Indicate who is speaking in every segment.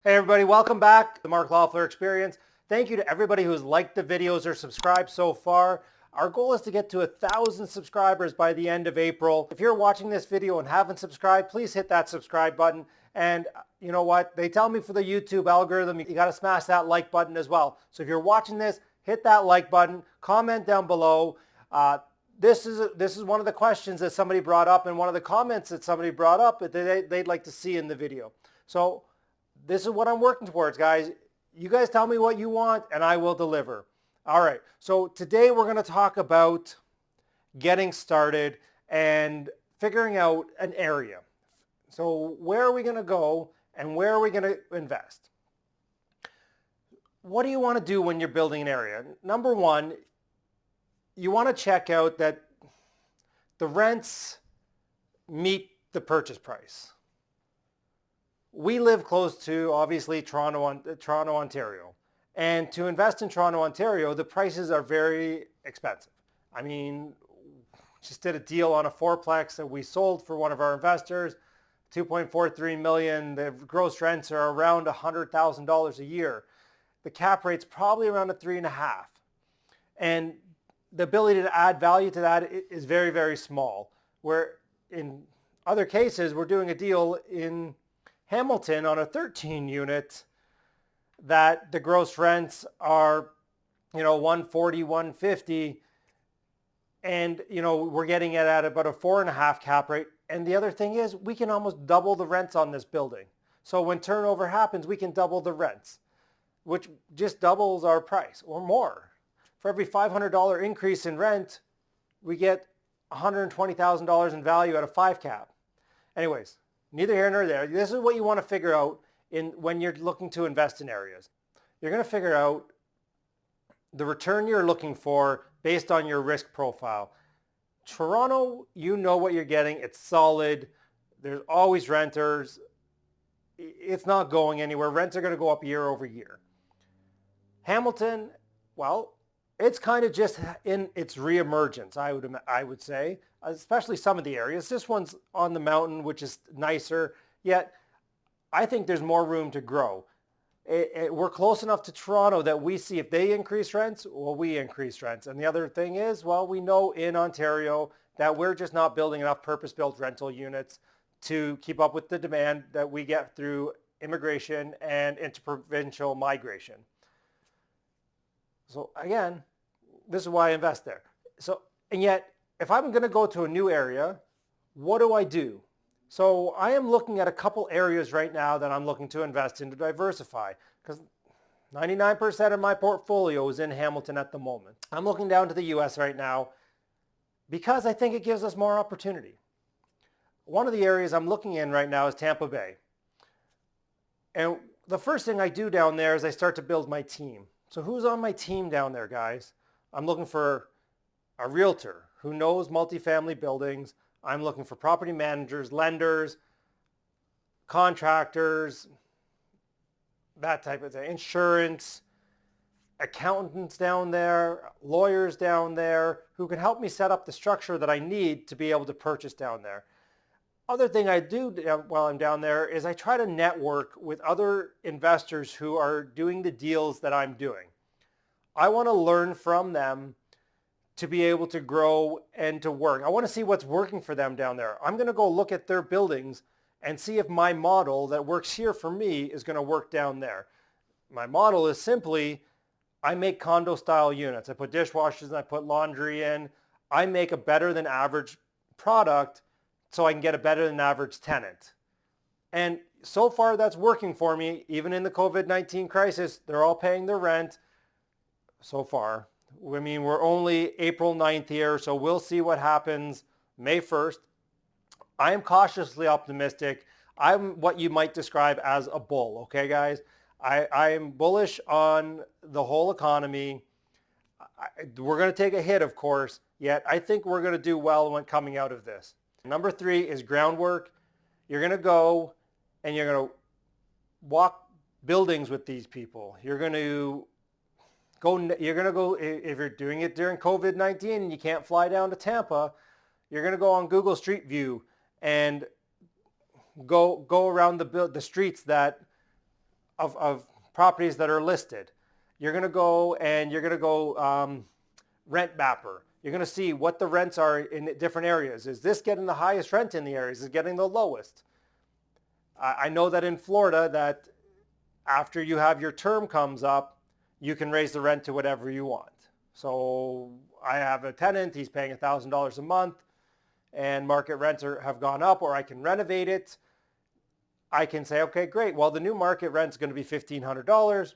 Speaker 1: Hey everybody, welcome back to the Mark Loeffler Experience. Thank you to everybody who's liked the videos or subscribed so far. Our goal is to get to 1,000 subscribers by the end of April. If you're watching this video and haven't subscribed, please hit that subscribe button. And you know what? They tell me for the YouTube algorithm, you gotta smash that like button as well. So if you're watching this, hit that like button, comment down below. This is one of the questions that somebody brought up and one of the comments that somebody brought up that they'd like to see in the video. So this is what I'm working towards, guys. You guys tell me what you want and I will deliver. All right, so today we're going to talk about getting started and figuring out an area. So where are we going to go and where are we going to invest? What do you want to do when you're building an area? Number one, you want to check out that the rents meet the purchase price. We live close to, obviously, Toronto, Ontario. And to invest in Toronto, Ontario, the prices are very expensive. I mean, just did a deal on a fourplex that we sold for one of our investors, 2.43 million. The gross rents are around $100,000 a year. The cap rate's probably around a 3.5. And the ability to add value to that is very, very small. Where in other cases, we're doing a deal in Hamilton on a 13 unit that the gross rents are, 140, 150. And, we're getting it at about a 4.5 cap rate. And the other thing is we can almost double the rents on this building. So when turnover happens, we can double the rents, which just doubles our price or more. For every $500 increase in rent, we get $120,000 in value at a 5 cap. Anyways, neither here nor there. This is what you want to figure out when you're looking to invest in areas. You're going to figure out the return you're looking for based on your risk profile. Toronto, you know what you're getting. It's solid. There's always renters. It's not going anywhere. Rents are going to go up year over year. Hamilton, well, it's kind of just in its reemergence, I would say, especially some of the areas. This one's on the mountain, which is nicer, yet I think there's more room to grow. We're close enough to Toronto that we see if they increase rents, well, we increase rents. And the other thing is, well, we know in Ontario that we're just not building enough purpose-built rental units to keep up with the demand that we get through immigration and interprovincial migration. So again, this is why I invest there. So, and yet, if I'm going to go to a new area, what do I do? So I am looking at a couple areas right now that I'm looking to invest in to diversify, because 99% of my portfolio is in Hamilton at the moment. I'm looking down to the US right now because I think it gives us more opportunity. One of the areas I'm looking in right now is Tampa Bay. And the first thing I do down there is I start to build my team. So who's on my team down there, guys? I'm looking for a realtor who knows multifamily buildings. I'm looking for property managers, lenders, contractors, that type of thing, insurance, accountants down there, lawyers down there who can help me set up the structure that I need to be able to purchase down there. Other thing I do while I'm down there is I try to network with other investors who are doing the deals that I'm doing. I want to learn from them to be able to grow and to work. I want to see what's working for them down there. I'm going to go look at their buildings and see if my model that works here for me is going to work down there. My model is simply, I make condo style units. I put dishwashers and I put laundry in. I make a better than average product so I can get a better than average tenant. And so far that's working for me. Even in the COVID-19 crisis, they're all paying their rent so far. I mean, we're only April 9th here, so we'll see what happens May 1st. I am cautiously optimistic. I'm what you might describe as a bull, okay, guys? I am bullish on the whole economy. We're going to take a hit, of course, yet I think we're going to do well when coming out of this. Number 3 is Groundwork. You're going to go and you're going to walk buildings with these people. You're going to go, if you're doing it during COVID-19 and you can't fly down to Tampa, you're going to go on Google Street View and go around the streets that of properties that are listed. You're going to go and you're going to go rent mapper. You're going to see what the rents are in different areas. Is this getting the highest rent in the areas? Is it getting the lowest? I know that in Florida that after you have your term comes up, you can raise the rent to whatever you want. So I have a tenant, he's paying $1,000 a month and market rents have gone up, or I can renovate it. I can say, okay, great. Well, the new market rent is going to be $1,500.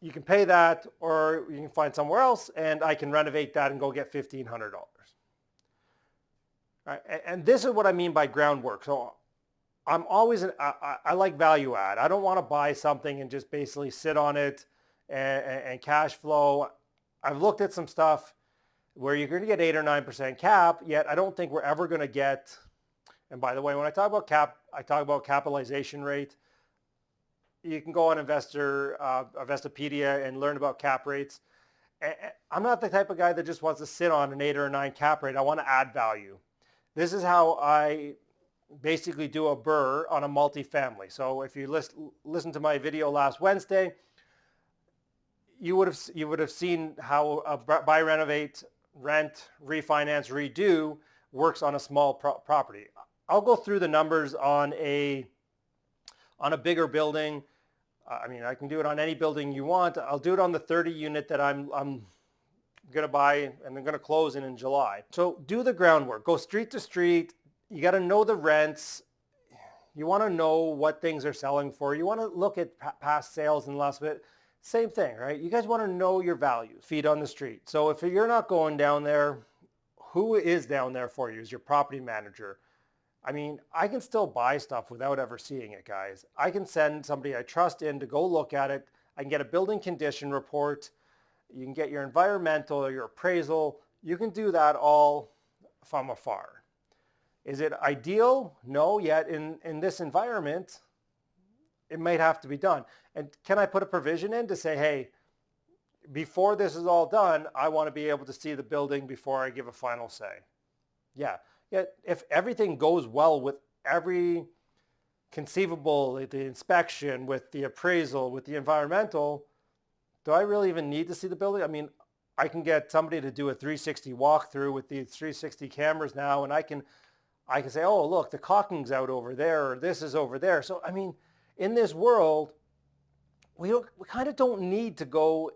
Speaker 1: You can pay that, or you can find somewhere else and I can renovate that and go get $1,500. Right? And this is what I mean by groundwork. So I'm always, I like value add. I don't want to buy something and just basically sit on it and cash flow. I've looked at some stuff where you're going to get 8 or 9% cap, yet I don't think we're ever going to get, and by the way, when I talk about cap, I talk about capitalization rate. You can go on Investopedia and learn about cap rates. I'm not the type of guy that just wants to sit on an 8 or a 9 cap rate. I want to add value. This is how I basically do a BRRRR on a multifamily. So if you listen to my video last Wednesday, you would have seen how a buy, renovate, rent, refinance, redo works on a small property. I'll go through the numbers on a bigger building. I mean, I can do it on any building you want. I'll do it on the 30 unit that I'm going to buy and I'm going to close in July. So do the groundwork. Go street to street. You got to know the rents. You want to know what things are selling for. You want to look at past sales and last bit. Same thing, right? You guys want to know your value, feet on the street. So if you're not going down there, who is down there for you? Is your property manager? I mean, I can still buy stuff without ever seeing it, guys. I can send somebody I trust in to go look at it. I can get a building condition report. You can get your environmental or your appraisal. You can do that all from afar. Is it ideal? No, yet in this environment, it might have to be done. And can I put a provision in to say, hey, before this is all done, I want to be able to see the building before I give a final say? Yeah. Yet if everything goes well with every conceivable, the inspection, with the appraisal, with the environmental, do I really even need to see the building? I mean, I can get somebody to do a 360 walkthrough with these 360 cameras now, and I can say, oh, look, the caulking's out over there, or this is over there. So, I mean, in this world, we kind of don't need to go,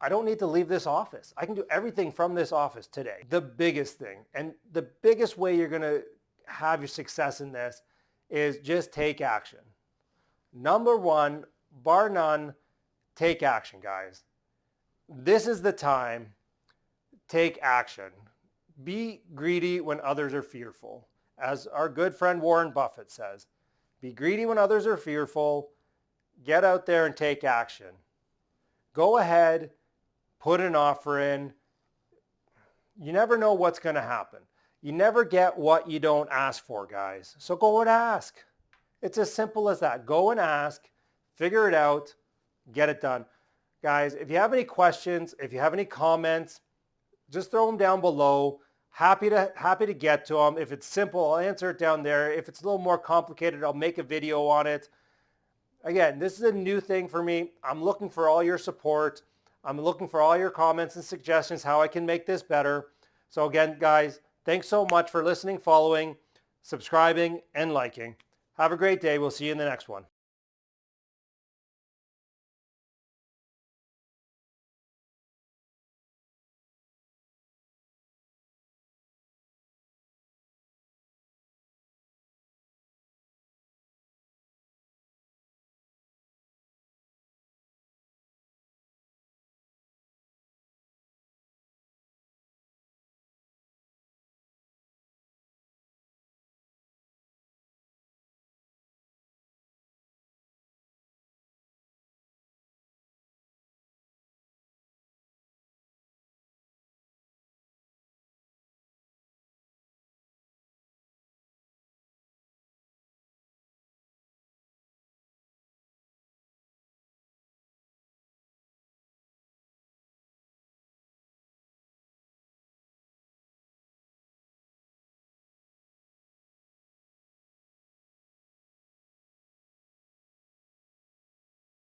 Speaker 1: I don't need to leave this office. I can do everything from this office today. The biggest thing, and the biggest way you're going to have your success in this is just take action. Number one, bar none, take action, guys. This is the time. Take action. Be greedy when others are fearful. As our good friend Warren Buffett says, be greedy when others are fearful. Get out there and take action. Go ahead, put an offer in. You never know what's going to happen. You never get what you don't ask for, guys. So go and ask. It's as simple as that. Go and ask, figure it out, get it done. Guys, if you have any questions, if you have any comments, just throw them down below. Happy to get to them. If it's simple, I'll answer it down there. If it's a little more complicated, I'll make a video on it. Again, this is a new thing for me. I'm looking for all your support. I'm looking for all your comments and suggestions how I can make this better. So again, guys, thanks so much for listening, following, subscribing, and liking. Have a great day. We'll see you in the next one.